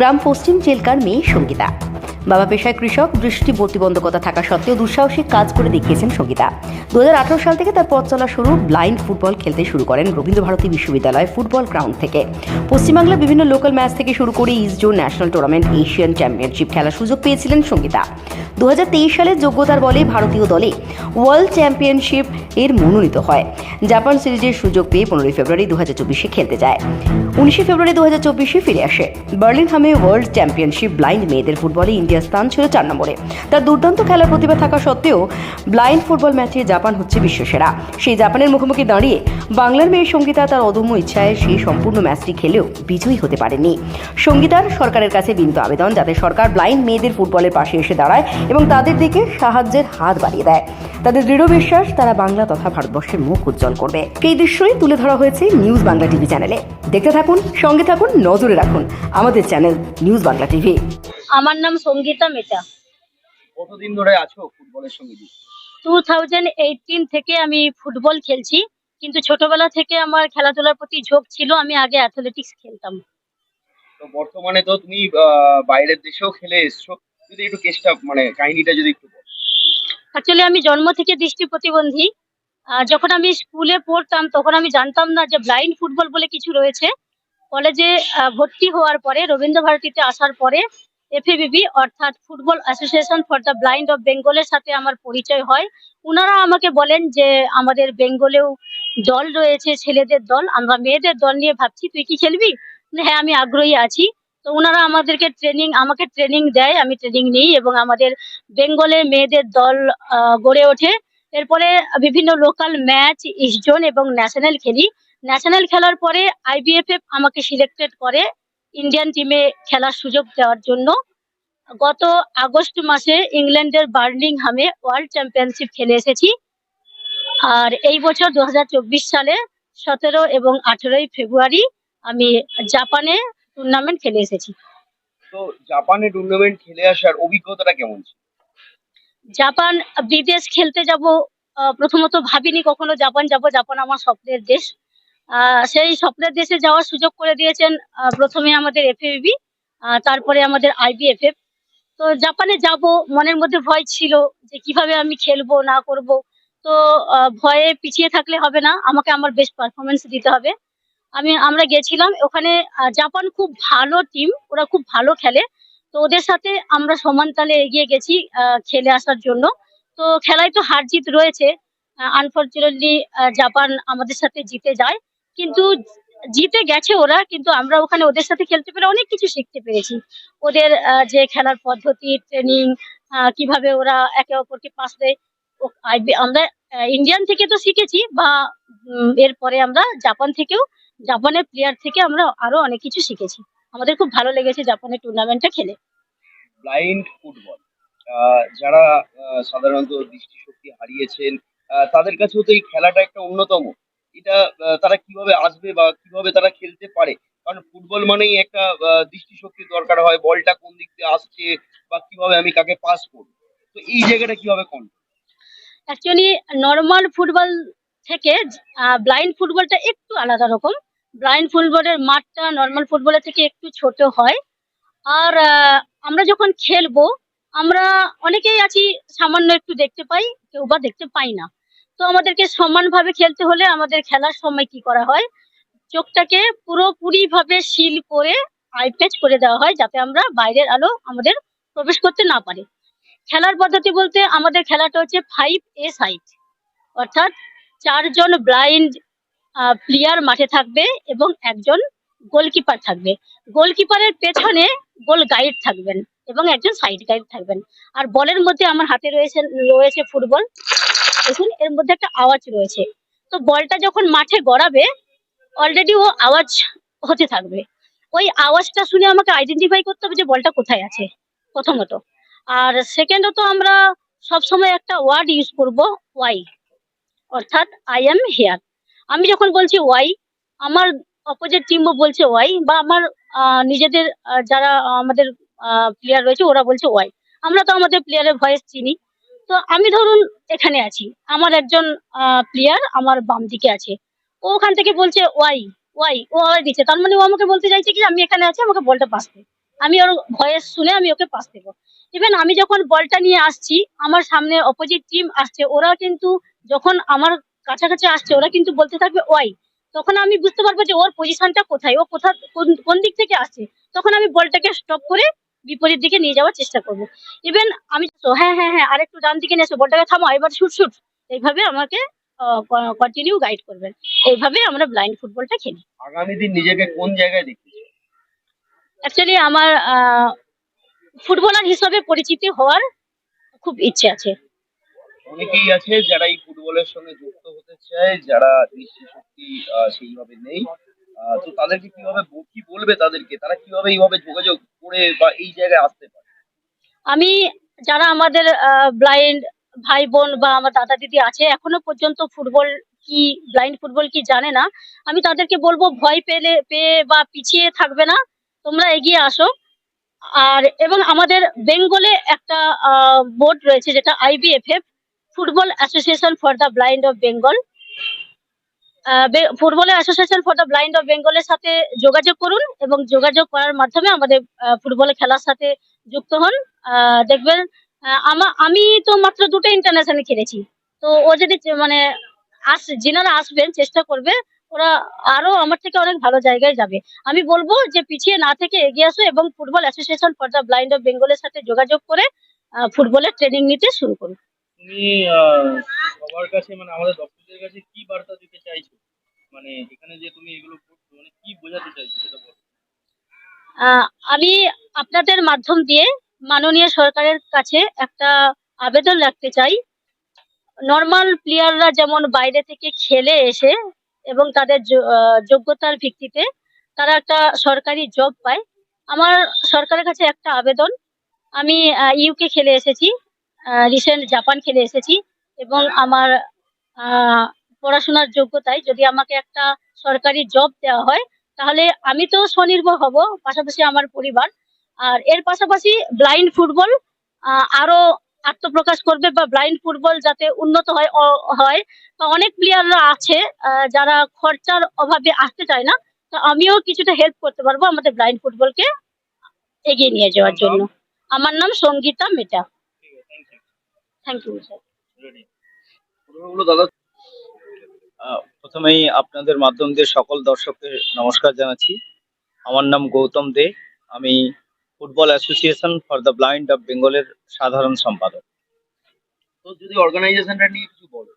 গ্রাম পশ্চিম জেলকার মেয়ে সঙ্গীতা। বাবা পেশায় কৃষক, দৃষ্টি প্রতিবন্ধকতা থাকা সত্ত্বেও দুঃসাহসিক কাজ করে দেখিয়েছেন সঙ্গীতা। 2018 সাল থেকে তার পথ চলা শুরু। ব্লাইন্ড ফুটবল খেলতে শুরু করেন রবীন্দ্রভারতী বিশ্ববিদ্যালয় ফুটবল গ্রাউন্ড থেকে। পশ্চিমবাংলার বিভিন্ন লোকাল ম্যাচ থেকে শুরু করে east zone national tournament, Asian championship খেলার সুযোগ পেয়েছিলেন সঙ্গীতা। 2023 সালে যোগ্যতার বলে ভারতীয় দলে ওয়ার্ল্ড চ্যাম্পিয়নশিপ এর মনোনীত হয়। জাপান সিরিজের সুযোগ পেয়ে 15 ফেব্রুয়ারি 2024 খেলতে যায়। 19 ফেব্রুয়ারি 2024 ফিরে আসে। বার্লিনহামে ওয়ার্ল্ড চ্যাম্পিয়নশিপ ব্লাইন্ড মেয়েদের ফুটবলে ইন্ডিয়ার স্থান ছিল 4 নম্বরে। তার দুর্দান্ত খেলার প্রতিভা থাকা সত্ত্বেও ব্লাইন্ড ফুটবল ম্যাচে জাপান হচ্ছে বিশ্বসেরা। সেই জাপানের মুখোমুখি দাঁড়িয়ে বাংলার মেয়ে সঙ্গীতা তার অদম্য ইচ্ছায় সেই সম্পূর্ণ ম্যাচটি খেলেও বিজয়ী হতে পারেনি। সঙ্গীতার সরকারের কাছে বিনীত আবেদন, যাতে সরকার ব্লাইন্ড মেয়েদের ফুটবলের পাশে এসে দাঁড়ায় এবং তাদের দিকে সাহায্যের হাত বাড়িয়ে দেয়। তাদের দৃঢ় বিশ্বাস তারা বাংলা তথা ভারতবর্ষের মুখ উজ্জ্বল করবে। এই দৃশ্যই তুলে ধরা হয়েছে নিউজ বাংলা টিভি চ্যানেলে। দেখতে থাকুন, সঙ্গে থাকুন, নজরে রাখুন আমাদের চ্যানেল নিউজ বাংলা টিভি। আমার নাম সঙ্গীতা মেটা। কতদিন ধরে আছো ফুটবলের সঙ্গে যুক্ত? 2018 থেকে আমি ফুটবল খেলছি, কিন্তু ছোটবেলা থেকে আমার খেলাধুলার প্রতি ঝোঁক ছিল। আমি আগে অ্যাথলেটিক্স খেলতাম। তো বর্তমানে তো তুমি বাইরের দেশেও খেলে এসছো, যদি একটু কেসটা কাহিনীটা যদি একটু বলো। অ্যাকচুয়ালি আমি জন্ম থেকে দৃষ্টি প্রতিবন্ধী। যখন আমি স্কুলে পড়তাম তখন আমি জানতাম না যে ব্লাইন্ড ফুটবল বলে কিছু রয়েছে। কলেজে ভর্তি হওয়ার পরে, রবীন্দ্রভারতীতে আসার পরে এফএবিবি অর্থাৎ football association for the blind of বেঙ্গলের সাথে আমার পরিচয় হয়। ওনারা আমাকে বলেন যে আমাদের বেঙ্গলেও দল রয়েছে, ছেলেদের দল, আমরা মেয়েদের দল নিয়ে ভাবছি, তুই কি খেলবি? হ্যাঁ, আমি আগ্রহী আছি। তো ওনারা আমাকে ট্রেনিং দেয়, আমি ট্রেনিং নিই এবং আমাদের বেঙ্গলে মেয়েদের দল গড়ে ওঠে। এরপরে বিভিন্ন লোকাল ম্যাচ, ইস্ট জোন এবং ন্যাশনাল খেলি। ন্যাশনাল খেলার পরে আইবিএফএফ আমাকে সিলেক্টেড করে ইন্ডিয়ান টিমে খেলার সুযোগ দেওয়ার জন্য। গত আগস্ট মাসে ইংল্যান্ডের বার্মিংহামে ওয়ার্ল্ড চ্যাম্পিয়নশিপ খেলে এসেছি। আর এই বছর 2024 সালে 17 এবং 18 ফেব্রুয়ারি আমি জাপানে টুর্নামেন্ট খেলে এসেছি। তো জাপানে টুর্নামেন্ট খেলে আসার অভিজ্ঞতাটা কেমন ছিল? জাপান বিদেশ খেলতে যাব, প্রথমত ভাবিনি কখনো জাপান যাব। জাপান আমার স্বপ্নের দেশ। সেই স্বপ্নের দেশে যাওয়ার সুযোগ করে দিয়েছেন প্রথমে আমাদের এফএবিবি, তারপরে আমাদের আইবিএফএফ। তো জাপানে যাব, মনের মধ্যে ভয় ছিল যে কিভাবে আমি খেলবো না করব। তো ভয়ে পিছিয়ে থাকলে হবে না, আমাকে আমার বেস্ট পারফরমেন্স দিতে হবে। আমরা গেছিলাম ওখানে। জাপান খুব ভালো টিম, ওরা খুব ভালো খেলে। তো ওদের সাথে আমরা সমান তালে এগিয়ে গেছি খেলে আসার জন্য। তো খেলায় তো হার জিত রয়েছে। আনফরচুনেটলি জাপান আমাদের সাথে জিতে যায়, কিন্তু জিতে গেছে ওরা, কিন্তু আমরা ওখানে ওদের সাথে খেলতে পেরে অনেক কিছু শিখতে পেরেছি। ওদের যে খেলার পদ্ধতি, ট্রেনিং, কিভাবে ওরা একে অপরকে পাস দেয়, আমরা ইন্ডিয়ান থেকে তো শিখেছি, বা এরপরে আমরা জাপানের প্লেয়ার থেকে আমরা আরো অনেক কিছু শিখেছি। আমাদের খুব ভালো লেগেছে জাপানের টুর্নামেন্টটা খেলে। ব্লাইন্ড ফুটবল যারা সাধারণত দৃষ্টিশক্তি হারিয়েছেন, তাদের কাছেও তো এই খেলাটা একটা অন্যতম। এটা তারা কিভাবে আসবে বা কিভাবে তারা খেলতে পারে? কারণ ফুটবল মানেই একটা দৃষ্টিশক্তির দরকার হয়, বলটা কোন দিক দিয়ে আসছে বা কিভাবে আমি কাকে পাস করবো। তো এই জায়গাটা কিভাবে কন্ট্রোল? অ্যাকচুয়ালি নর্মাল ফুটবল থেকে ব্লাইন্ড ফুটবলটা একটু আলাদা রকম। ব্লাইন্ড ফুটবলের মাঠটা নর্মাল ফুটবলের থেকে একটু ছোট হয়। আর আমরা যখন খেলবো, আমরা অনেকেই আছি সামান্য একটু দেখতে পাই, কেউ বা দেখতে পাই না। তো আমাদেরকে সমানভাবে খেলতে হলে আমাদের খেলার সময় কি করা হয়, চোখটাকে পুরোপুরি ভাবে সিল করে আই প্যাচ করে দেওয়া হয়, যাতে আমরা বাইরের আলো আমাদের প্রবেশ করতে না পারে। খেলার পদ্ধতি বলতে আমাদের খেলাটা হচ্ছে 5A সাইড, অর্থাৎ 4 জন ব্লাইন্ড প্লেয়ার মাঠে থাকবে এবং একজন গোলকিপার থাকবে। গোলকিপারের পেছনে গোল গাইড থাকবেন এবং একজন সাইড গাইড থাকবেন। আর বলের মধ্যে আমার হাতে রয়েছে ফুটবল। দেখুন, এর মধ্যে একটা আওয়াজ রয়েছে। তো বলটা যখন মাঠে গড়াবে, অলরেডি ও আওয়াজ হতে থাকবে। ওই আওয়াজটা শুনে আমাকে আইডেন্টিফাই করতে হবে যে বলটা কোথায় আছে, প্রথমত। আর সেকেন্ডত আমরা সবসময় একটা ওয়ার্ড ইউজ করব, ওয়াই, অর্থাৎ আই এম হিয়ার। আমি যখন বলছি ওয়াই, আমার অপোজিট টিমও বলছে ওয়াই, বা আমার নিজেদের যারা আমাদের প্লেয়ার রয়েছে ওরা বলছে ওয়াই। আমরা তো আমাদের প্লেয়ারের ভয়েস চিনি। তো আমি ধরুন এখানে আছি, আমার একজন প্লেয়ার আমার বাম দিকে আছে, ও ওখান থেকে বলছে ওয়াই, ওয়াই, ও আওয়াজ দিচ্ছে, তার মানে ও আমাকে বলতে চাইছে কি আমি এখানে আছি, আমাকে বলটা পাস দে। আমি ওর ভয়েস শুনে আমি ওকে পাস দেবো। ইভেন আমি যখন বলটা নিয়ে আসছি, আমার সামনে অপোজিট টিম আসছে, ওরা কিন্তু যখন আমার কাছাকাছি আসছে ওরা কিন্তু বলতে থাকবে ওয়াই। তখন আমি বুঝতে পারবো যে ওর পজিশনটা কোথায়, ও কোন দিক থেকে আসছে। তখন আমি বলটাকে স্টপ করে বিপরীত দিকে নিয়ে যাওয়ার চেষ্টা করবো। ইভেন আমি তো হ্যাঁ হ্যাঁ হ্যাঁ আরেকটু ডান দিকে নিয়ে এসো, বলটাকে থামো, এবার শুট শুট, এইভাবে আমাকে কন্টিনিউ গাইড করবেন। এইভাবে আমরা ব্লাইন্ড ফুটবলটা খেলি। আগামী দিন নিজেকে কোন জায়গায় দেখতে চাও? অ্যাকচুয়ালি আমার ফুটবলার হিসেবে পরিচিতি হওয়ার খুব ইচ্ছে আছে। অনেকেই আছে যারা এই ফুটবলের সঙ্গে যুক্ত হতে চায়, যারা দৃষ্টিশক্তি সেইভাবে নেই। তো তাদেরকে কিভাবে কি বলবে, তাদেরকে তারা কিভাবে এইভাবে যোগাযোগ করে বা এই জায়গায় আসতে পারে? আমি যারা আমাদের ব্লাইন্ড ভাই বোন বা আমার দাদা দিদি আছে এখনো পর্যন্ত ফুটবল কি, ব্লাইন্ড ফুটবল কি জানে না, আমি তাদেরকে বলবো ভয় পেয়ে বা পিছিয়ে থাকবে না, তোমরা এগিয়ে আসো। আর এবং আমাদের বেঙ্গলে একটা বোর্ড রয়েছে যেটা IBFF, football association for the blind of Bengal. ফুটবলের association for the blind of বেঙ্গলের সাথে যোগাযোগ করুন এবং যোগাযোগ করার মাধ্যমে আমাদের ফুটবলের খেলার সাথে যুক্ত হন। দেখবেন আমি তো মাত্র দুটো ইন্টারন্যাশনাল খেলেছি। তো ও যদি মানে যিনারা আসবেন চেষ্টা করবে, ওরা আরো আমার থেকে অনেক ভালো জায়গায় যাবে। আমি বলবো যে পিছিয়ে না থেকে এগিয়ে আসো এবং football association for the blind of বেঙ্গলের সাথে যোগাযোগ করে ফুটবলের ট্রেনিং নিতে শুরু করুন। তুমি সবার কাছে, মানে আমাদের দর্শকদের কাছে কি বার্তা দিতে চাইছো? মানে এখানে যে তুমি এগুলো করছো, মানে কি বোঝাতে চাইছো সেটা বলো। আহ, আমি আপনাদের মাধ্যম দিয়ে মাননীয় সরকারের কাছে একটা আবেদন রাখতে চাই। নর্মাল প্লেয়াররা যেমন বাইরে থেকে খেলে এসে এবং তাদের যোগ্যতার ভিত্তিতে তারা একটা সরকারি জব পায়, আমার সরকারের কাছে একটা আবেদন। আমি ইউকে খেলে এসেছি, রিসেন্ট জাপান খেলে এসেছি, এবং আমার আহ, পড়াশোনার যোগ্যতায় যদি আমাকে একটা সরকারি জব দেওয়া হয় তাহলে আমি তো স্বনির্ভর হব, পাশাপাশি আমার পরিবার। আর এর পাশাপাশি ব্লাইন্ড ফুটবল আরো আত্মপ্রকাশ করবে বা ব্লাইন্ড ফুটবল যাতে উন্নত হয়। বা অনেক প্লেয়াররা আছে যারা খরচার অভাবে আসতে চায় না, তো আমিও কিছুটা হেল্প করতে পারবো আমাদের ব্লাইন্ড ফুটবলকে এগিয়ে নিয়ে যাওয়ার তোমার নাম? জন্য। আমার নাম সঙ্গীতা মেটা। ঠিক আছে, thank you. Thank you sir. Ready? দাদা। প্রথমেই আপনাদের মাধ্যম দিয়ে সকল দর্শককে নমস্কার জানাচ্ছি। আমার নাম গৌতম দে। আমি football association for the blind of বেঙ্গলের সাধারণ সম্পাদক। তো যদি অর্গানাইজেশনটা নিয়ে কিছু বলো।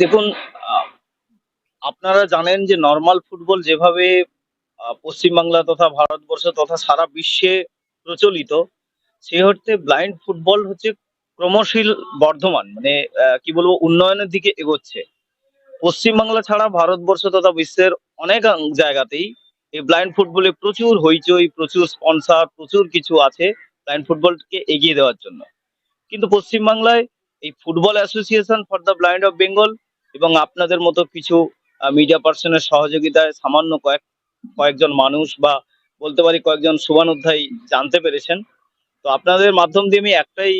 দেখুন, আহ, আপনারা জানেন যে নর্মাল ফুটবল যেভাবে পশ্চিমবাংলা তথা ভারতবর্ষ তথা সারা বিশ্বে প্রচলিত, সেই অর্থে ব্লাইন্ড ফুটবল হচ্ছে ক্রমশীল বর্ধমান, মানে কি বলবো, উন্নয়নের দিকে এগোচ্ছে। পশ্চিমবাংলা ছাড়া ভারতবর্ষ তথা বিশ্বের অনেক জায়গাতেই এই ব্লাইন্ড ফুটবলে প্রচুর হইচই, প্রচুর স্পন্সর, প্রচুর কিছু আছে ব্লাইন্ড ফুটবলকে এগিয়ে দেওয়ার জন্য। কিন্তু পশ্চিমবাংলায় এই football association for the blind of Bengal এবং আপনাদের মতো কিছু মিডিয়া পার্সনের সহযোগিতায় সামান্য কয়েকজন মানুষ, বা বলতে পারি কয়েকজন শুভানুধ্যায়ী জানতে পেরেছেন। তো আপনাদের মাধ্যম দিয়ে আমি একটাই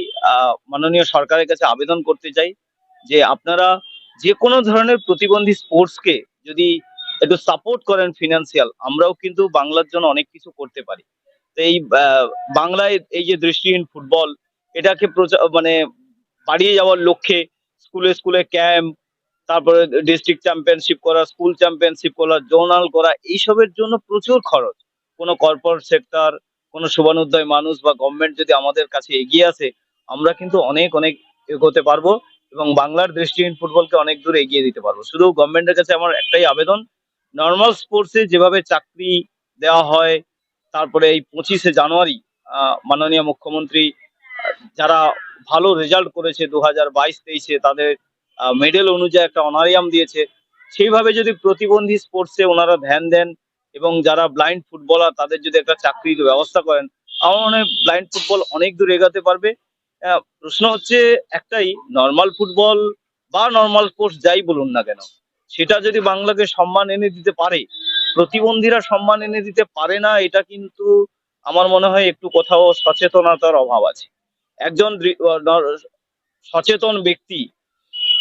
মাননীয় সরকারের কাছে আবেদন করতে চাই যে আপনারা যে কোনো ধরনের প্রতিবন্ধী স্পোর্টসকে যদি একটু সাপোর্ট করেন ফিনান্সিয়াল, আমরাও কিন্তু বাংলার জন্য অনেক কিছু করতে পারি। তো এই বাংলায় এই যে দৃষ্টিহীন ফুটবল, এটাকে মানে বাড়িয়ে যাওয়ার লক্ষ্যে স্কুলে স্কুলে ক্যাম্প, তারপরে ডিস্ট্রিক্ট চ্যাম্পিয়নশিপ করা, স্কুল চ্যাম্পিয়নশিপ করা, জোনাল করা, এইসবের জন্য প্রচুর খরচ। কোনো কর্পোরেট সেক্টর, কোনো শুভানুধ্যায়ী মানুষ বা গভর্নমেন্ট যদি আমাদের কাছে এগিয়ে আসে, আমরা কিন্তু অনেক অনেক এগোতে পারবো এবং বাংলার দৃষ্টিহীন ফুটবলকে অনেক দূর এগিয়ে দিতে পারবো। শুধু গভর্নমেন্টের কাছে আমার একটাই আবেদন, নর্মাল স্পোর্টসে যেভাবে চাকরি দেওয়া হয়, তারপরে এই 25শে জানুয়ারি মাননীয় মুখ্যমন্ত্রী যারা ভালো রেজাল্ট করেছে 2022-23-এ, তাদের মেডেল অনুযায়ী একটা অনারিয়াম দিয়েছে। সেইভাবে যদি প্রতিবন্ধী স্পোর্টসে ওনারা ধ্যান দেন এবং যারা ব্লাইন্ড ফুটবলার তাদের যদি একটা চাকরির ব্যবস্থা করেন, আমার মনে হয় ব্লাইন্ড ফুটবল অনেক দূর এগাতে পারবে। প্রশ্ন হচ্ছে একটাই, নর্মাল ফুটবল বা নর্মাল স্পোর্টস যাই বলুন না কেন, সেটা যদি বাংলাকে সম্মান এনে দিতে পারে, প্রতিবন্ধীরা সম্মান এনে দিতে পারে না, এটা কিন্তু আমার মনে হয় একটু কোথাও সচেতনতার অভাব আছে। একজন সচেতন ব্যক্তি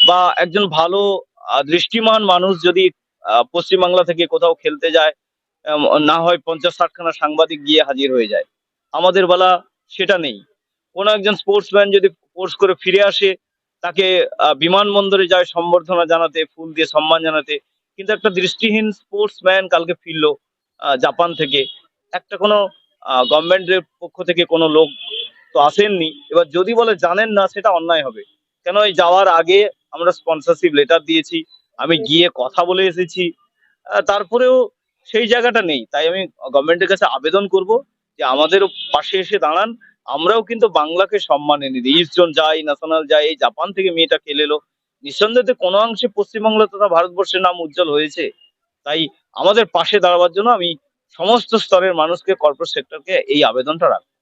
বা একজন ভালো দৃষ্টিমান মানুষ যদি পশ্চিমবাংলা থেকে কোথাও খেলতে যায়, না হয় 50-60 খানা সাংবাদিক গিয়ে হাজির হয়ে যায়। আমাদের বেলা সেটা নেই। কোনো একজন স্পোর্টসম্যান যদি কোর্স করে ফিরে আসে, তাকে বিমানবন্দরে যায় সম্বর্ধনা জানাতে, ফুল দিয়ে সম্মান জানাতে। কিন্তু একটা দৃষ্টিহীন স্পোর্টসম্যান কালকে ফিরলো জাপান থেকে। একটা কোনো গভর্নমেন্টের পক্ষ থেকে কোনো লোক তো আসেননি। এবার যদি বলে জানেন না, সেটা অন্যায় হবে। কেন এই যাওয়ার আগে আমরা স্পন্সরশিপ লেটার দিয়েছি, আমি গিয়ে কথা বলে এসেছি। তারপরেও সেই জায়গাটা নেই। তাই আমি গভর্নমেন্টের কাছে আবেদন করব যে আমাদেরও পাশে এসে দাঁড়ান। আমরাও কিন্তু বাংলাকে সম্মান এনে দিই। ইস্ট জোন যাই, ন্যাশনাল যাই, এই জাপান থেকে মেয়েটা খেলে এলো। নিঃসন্দেহে কোনো অংশে পশ্চিমবাংলা তথা ভারতবর্ষের নাম উজ্জ্বল হয়েছে। তাই আমাদের পাশে দাঁড়াবার জন্য আমি সমস্ত স্তরের মানুষকে, কর্পোরেট সেক্টরকে এই আবেদনটা রাখবো।